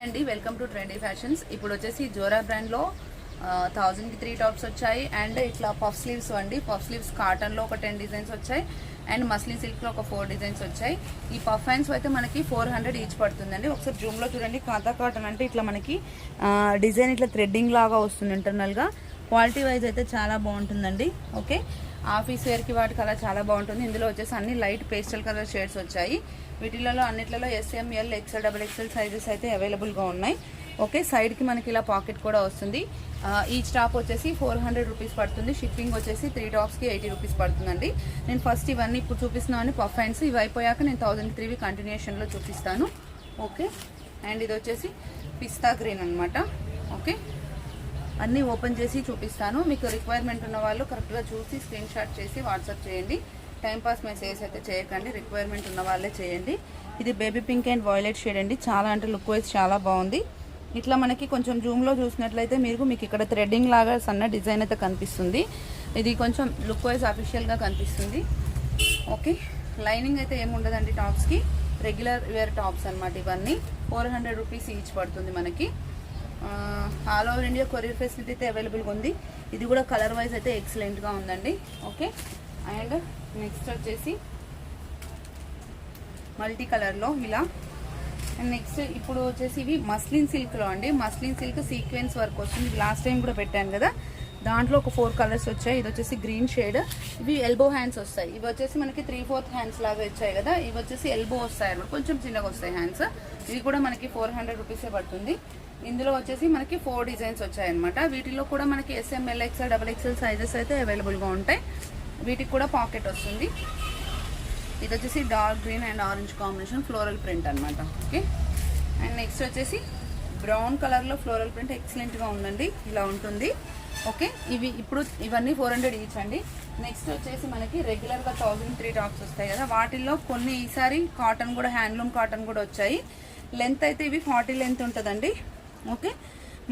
అండి welcome to trendy fashions. ఇప్పుడు వచ్చేసి జోరా బ్రాండ్లో 1000కి 3 టాప్స్ వచ్చాయి. అండ్ ఇట్లా పఫ్ స్లీవ్స్ అండి. పఫ్ స్లీవ్స్ కాటన్లో ఒక 10 డిజైన్స్ వచ్చాయి. అండ్ మస్లిన్ సిల్క్లో ఒక 4 డిజైన్స్ వచ్చాయి. ఈ పఫ్ హ్యాండ్స్ అయితే మనకి 400 ఈచ్ పడుతుందండి. ఒకసారి జూమ్లో చూడండి. కాతా కాటన్ అంటే ఇట్లా మనకి డిజైన్ ఇట్లా థ్రెడ్డింగ్ లాగా వస్తుంది ఇంటర్నల్గా. క్వాలిటీ వైజ్ అయితే చాలా బాగుంటుందండి. ఓకే, ఆఫీస్ వేర్కి వాటికి అలా చాలా బాగుంటుంది. ఇందులో వచ్చేసి అన్ని లైట్ పేస్టల్ కలర్ షేడ్స్ వచ్చాయి. వీటిలలో అన్నిట్లలో SML XL XXL సైజెస్ అయితే అవైలబుల్గా ఉన్నాయి. ఓకే, సైడ్కి మనకి ఇలా పాకెట్ కూడా వస్తుంది. ఈచ్ టాప్ వచ్చేసి 400 రూపీస్ పడుతుంది. షిప్పింగ్ వచ్చేసి 3 టాప్స్కి 80 రూపీస్ పడుతుందండి. నేను ఫస్ట్ ఇవన్నీ ఇప్పుడు చూపిస్తున్నాను పఫ్ హ్యాండ్స్. ఇవి అయిపోయాక నేను 1003 కంటిన్యూషన్లో చూపిస్తాను. ఓకే, అండ్ ఇది వచ్చేసి పిస్తా గ్రీన్ అనమాట. ఓకే, అన్నీ ఓపెన్ చేసి చూపిస్తాను. మీకు రిక్వైర్మెంట్ ఉన్న వాళ్ళు కరెక్ట్గా చూసి స్క్రీన్ షాట్ చేసి వాట్సాప్ చేయండి. టైంపాస్ మెసేజ్ అయితే చేయకండి, రిక్వైర్మెంట్ ఉన్న వాళ్ళే చేయండి. ఇది baby pink and violet shade అండి. చాలా అంటే లుక్ వైజ్ చాలా బాగుంది. ఇట్లా మనకి కొంచెం జూమ్లో చూసినట్లయితే మీకు ఇక్కడ థ్రెడ్డింగ్ లాగా సన్న డిజైన్ అయితే కనిపిస్తుంది. ఇది కొంచెం లుక్ వైజ్ అఫీషియల్గా కనిపిస్తుంది. ఓకే, లైనింగ్ అయితే ఏముండదండి టాప్స్కి. రెగ్యులర్ వేర్ టాప్స్ అనమాట. ఇవన్నీ 400 రూపీస్ ఈచ్ పడుతుంది మనకి. All over India courier facility అయితే అవైలబుల్గా ఉంది. ఇది కూడా కలర్ వైజ్ అయితే ఎక్సలెంట్గా ఉందండి. ఓకే, అండ్ నెక్స్ట్ వచ్చేసి మల్టీ కలర్లో ఇలా. అండ్ నెక్స్ట్ ఇప్పుడు వచ్చేసి ఇవి మస్లిన్ సిల్క్లో అండి. మస్లిన్ సిల్క్ సీక్వెన్స్ వర్క్ వస్తుంది. లాస్ట్ టైం కూడా పెట్టాను కదా, దాంట్లో ఒక 4 కలర్స్ వచ్చాయి. ఇది వచ్చేసి గ్రీన్ షేడ్. ఇవి ఎల్బో హ్యాండ్స్ వస్తాయి. ఇవి వచ్చేసి మనకి 3/4 హ్యాండ్స్ లాగా వచ్చాయి కదా, ఇవి వచ్చేసి ఎల్బో వస్తాయి అన్నమాట. కొంచెం చిన్నగా వస్తాయి హ్యాండ్స్. ఇవి కూడా మనకి 400 రూపీసే పడుతుంది. ఇందులో వచ్చేసి మనకి 4 డిజైన్స్ వచ్చాయన్నమాట. వీటిలో కూడా మనకి SML XL XXL సైజెస్ అయితే అవైలబుల్గా ఉంటాయి. వీటికి కూడా పాకెట్ వస్తుంది. ఇది వచ్చేసి dark green and orange combination floral print అనమాట. ఓకే, అండ్ నెక్స్ట్ వచ్చేసి బ్రౌన్ కలర్లో ఫ్లోరల్ ప్రింట్ ఎక్సలెంట్గా ఉందండి. ఇలా ఉంటుంది. ఓకే, ఇవన్నీ 400 ఈచ్ అండి. నెక్స్ట్ వచ్చేసి మనకి రెగ్యులర్గా 1003 టాప్స్ వస్తాయి కదా, వాటిల్లో కొన్ని ఈసారి కాటన్ కూడా, హ్యాండ్లూమ్ కాటన్ కూడా వచ్చాయి. లెంత్ అయితే ఇవి 40 లెంత్ ఉంటుందండి. ఓకే,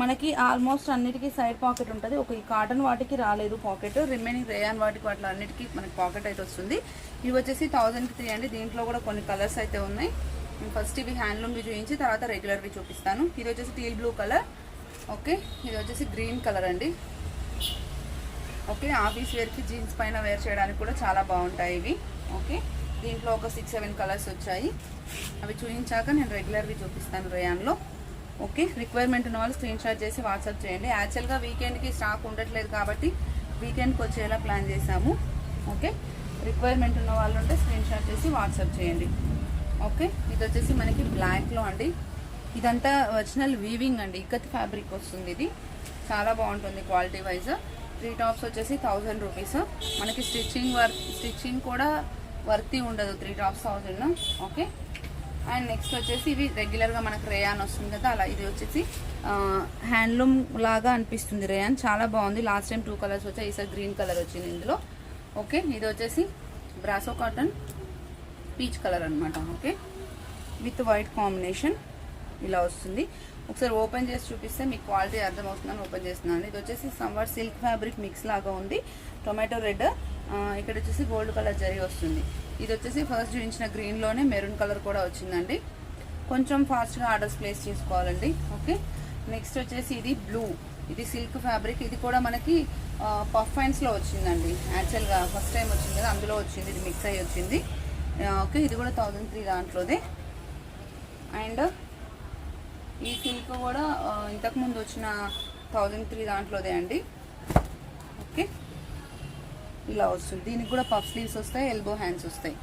మనకి ఆల్మోస్ట్ అన్నిటికీ సైడ్ పాకెట్ ఉంటుంది. ఒక ఈ కాటన్ వాటికి రాలేదు పాకెట్, రిమైనింగ్ రేయాన్ వాటికి వాటి అన్నిటికీ మనకి పాకెట్ అయితే వస్తుంది. ఇవి వచ్చేసి 1000కి 3 అండి. దీంట్లో కూడా కొన్ని కలర్స్ అయితే ఉన్నాయి. ఫస్ట్ ఇవి హ్యాండ్లూమ్వి చూపించి తర్వాత రెగ్యులర్వి చూపిస్తాను. ఇది వచ్చేసి టీల్ బ్లూ కలర్. ఓకే, ఇది వచ్చేసి గ్రీన్ కలర్ అండి. ఓకే, ఆఫీస్ వేర్కి జీన్స్ పైన వేర్ చేయడానికి కూడా చాలా బాగుంటాయి ఇవి. ఓకే, దీంట్లో ఒక 6-7 కలర్స్ వచ్చాయి. అవి చూపించాక నేను రెగ్యులర్వి చూపిస్తాను రేయాన్లో. ఓకే, రిక్వైర్మెంట్ ఉన్న వాళ్ళు స్క్రీన్ షాట్ చేసి వాట్సాప్ చేయండి. యాక్చువల్గా వీకెండ్కి స్టాక్ ఉండట్లేదు కాబట్టి వీకెండ్కి వచ్చేలా ప్లాన్ చేశాము. ఓకే, రిక్వైర్మెంట్ ఉన్న వాళ్ళు ఉంటే స్క్రీన్ షాట్ చేసి వాట్సాప్ చేయండి. ఓకే, ఇది వచ్చేసి మనకి బ్లాక్లో అండి. ఇదంతా ఒరిజినల్ వీవింగ్ అండి. ఇక్కత్ ఫ్యాబ్రిక్ వస్తుంది. ఇది చాలా బాగుంటుంది క్వాలిటీ వైజ్. 3 టాప్స్ వచ్చేసి 1000 రూపీస్. మనకి స్టిచ్చింగ్ కూడా వర్తీ ఉండదు. 3 టాప్స్ 1000. ఓకే, అండ్ నెక్స్ట్ వచ్చేసి ఇవి రెగ్యులర్గా మనకు రేయాన్ వస్తుంది కదా, అలా ఇది వచ్చేసి హ్యాండ్లూమ్ లాగా అనిపిస్తుంది రేయాన్. చాలా బాగుంది. లాస్ట్ టైం 2 కలర్స్ వచ్చాయి, ఈసారి గ్రీన్ కలర్ వచ్చింది ఇందులో. ఓకే, ఇది వచ్చేసి బ్రాసో కాటన్ పీచ్ కలర్ అనమాట. ఓకే, విత్ వైట్ కాంబినేషన్ ఇలా వస్తుంది. ఒకసారి ఓపెన్ చేసి చూపిస్తే మీకు క్వాలిటీ అర్థమవుతుందని ఓపెన్ చేస్తున్నాను. ఇది వచ్చేసి సమ్వాట్ సిల్క్ ఫ్యాబ్రిక్ మిక్స్ లాగా ఉంది. టొమాటో రెడ్, ఇక్కడ వచ్చేసి గోల్డ్ కలర్ జరీ వస్తుంది. ఇది వచ్చేసి ఫస్ట్ చూపించిన గ్రీన్లోనే మెరూన్ కలర్ కూడా వచ్చిందండి. కొంచెం ఫాస్ట్గా ఆర్డర్స్ ప్లేస్ చేసుకోవాలండి. ఓకే, నెక్స్ట్ వచ్చేసి ఇది బ్లూ. ఇది సిల్క్ ఫ్యాబ్రిక్. ఇది కూడా మనకి పఫ్ హ్యాండ్స్లో వచ్చిందండి. యాక్చువల్గా ఫస్ట్ టైం వచ్చింది కదా, అందులో వచ్చింది. ఇది మిక్స్ అయ్యి వచ్చింది. ఓకే, ఇది కూడా 1003 దాంట్లోదే. అండ్ ఈ సిల్క్ కూడా ఇంతకుముందు వచ్చిన 1003 దాంట్లోదే అండి. ఓకే, ఇలా వస్తుంది. దీనికి కూడా పఫ్ స్లీవ్స్ వస్తాయి, ఎల్బో హ్యాండ్స్ వస్తాయి.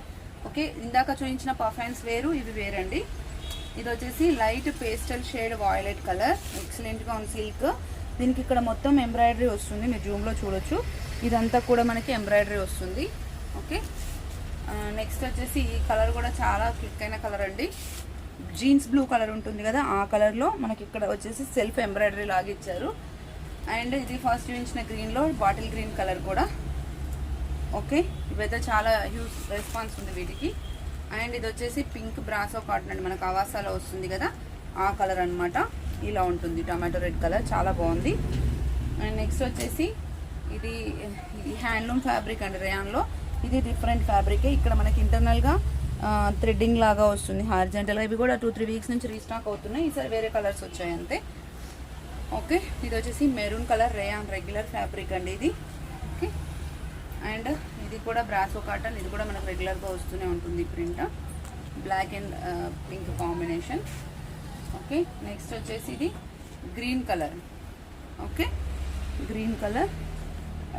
ఓకే, ఇందాక చూపించిన పఫ్ హ్యాండ్స్ వేరు, ఇవి వేరండి. ఇది వచ్చేసి light pastel shade violet colour. ఎక్సలెంట్గా ఉంది సిల్క్. దీనికి ఇక్కడ మొత్తం ఎంబ్రాయిడరీ వస్తుంది. మీరు జూమ్లో చూడొచ్చు. ఇదంతా కూడా మనకి ఎంబ్రాయిడరీ వస్తుంది. ఓకే, నెక్స్ట్ వచ్చేసి ఈ కలర్ కూడా చాలా క్లిక్ అయిన కలర్ అండి. జీన్స్ బ్లూ కలర్ ఉంటుంది కదా, ఆ కలర్లో మనకి ఇక్కడ వచ్చేసి సెల్ఫ్ ఎంబ్రాయిడరీ లాగా ఇచ్చారు. అండ్ ఇది ఫస్ట్ చూపించిన గ్రీన్లో బాటిల్ గ్రీన్ కలర్ కూడా. ఓకే, ఇవైతే చాలా హ్యూజ్ రెస్పాన్స్ ఉంది వీటికి. అండ్ ఇది వచ్చేసి పింక్ బ్రాసో కాటన్ అండి. మనకు ఆవాసాలో వస్తుంది కదా, ఆ కలర్ అనమాట. ఇలా ఉంటుంది టమాటో రెడ్ కలర్, చాలా బాగుంది. అండ్ నెక్స్ట్ వచ్చేసి ఇది హ్యాండ్లూమ్ ఫ్యాబ్రిక్ అండి రేయాన్లో. ఇది డిఫరెంట్ ఫ్యాబ్రికే. ఇక్కడ మనకి ఇంటర్నల్గా థ్రెడ్డింగ్ లాగా వస్తుంది హారిజంటల్గా. ఇవి కూడా 2-3 వీక్స్ నుంచి రీస్టాక్ అవుతున్నాయి. ఈసారి వేరే కలర్స్ వచ్చాయి అంతే. ఓకే, ఇది వచ్చేసి maroon colour rayon regular fabric అండి ఇది. ఓకే, అండ్ ఇది కూడా బ్రాసో కాటన్. ఇది కూడా మనకు రెగ్యులర్గా వస్తూనే ఉంటుంది print. Black and pink combination. Okay, next వచ్చేసి ఇది green colour. Okay, green colour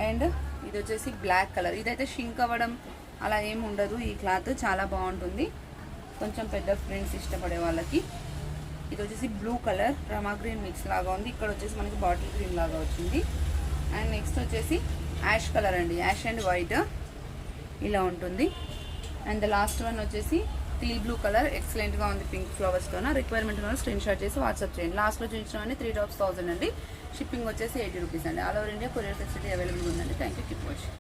and ఇది వచ్చేసి బ్లాక్ కలర్. ఇదైతే షింక్ అవ్వడం అలా ఏమి ఉండదు. ఈ క్లాత్ చాలా బాగుంటుంది కొంచెం పెద్ద ఫ్రెండ్స్ ఇష్టపడే వాళ్ళకి. ఇది వచ్చేసి బ్లూ కలర్ రమా గ్రీన్ మిక్స్ లాగా ఉంది. ఇక్కడ వచ్చేసి మనకి బాటిల్ గ్రీన్ లాగా వచ్చింది. అండ్ నెక్స్ట్ వచ్చేసి యాష్ కలర్ అండి, యాష్ అండ్ వైట్ ఇలా ఉంటుంది. అండ్ ద లాస్ట్ వన్ వచ్చేసి టీల్ బ్లూ కలర్. ఎక్సలెంట్గా ఉంది పింక్ ఫ్లవర్స్తో. రిక్వైర్మెంట్ ఉన్న స్క్రీన్ షాట్ చేసి వాట్సాప్ చేయండి. లాస్ట్లో చూపించడం 3 టాప్స్ 1000 అండి. షిప్పింగ్ వచ్చేసి 80 రూపీస్ అండి. All over India courier facility available ఉందండి. Thank you, keep watching.